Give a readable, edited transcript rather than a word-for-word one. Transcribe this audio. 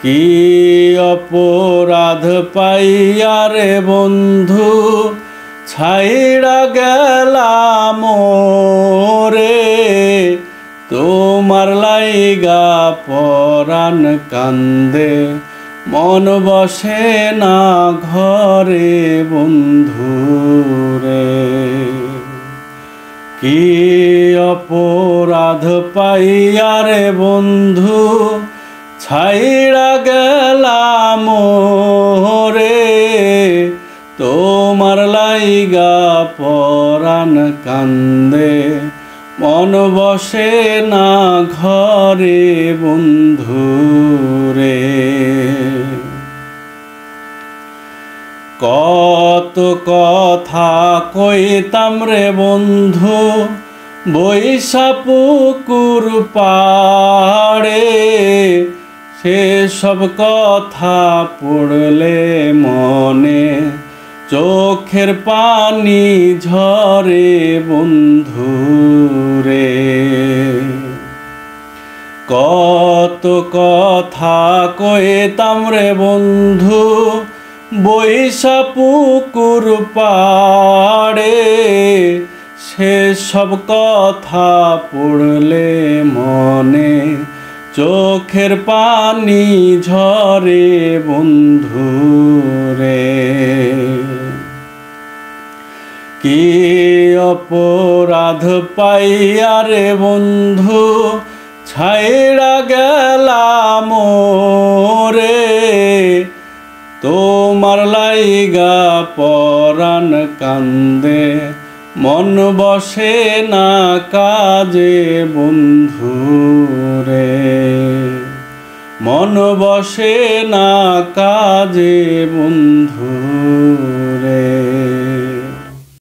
কি অপরাধ পাইয়া রে বন্ধু ছাইড়া গেলাম রে, তোমার লাইগা পরাণ কান্দে মন বসে না ঘরে বন্ধু রে। কি অপরাধ পাইয়া রে বন্ধু ছাইড়া গেলাম রে, তোমার লাইগা পরাণ কান্দে মন বসে না ঘরে বন্ধু রে। কত কথা কইতাম রে বন্ধু বৈশা পুকুর পাড়ে, সেসব কথা পড়লে মনে চোখের পানি ঝরে বন্ধু রে। কত কথা কইতাম রে বন্ধু বৈশা পুকুর পাড়ে, সেসব কথা পড়লে মনে চোখের পানি ঝরে বন্ধু রে। কি অপরাধ পাইয়া রে বন্ধু ছাইড়া গেলাম রে, তোমার লাইগা পরাণ কান্দে মন বসে না কাজে বন্ধু রে। মন বসে না কাজে বন্ধু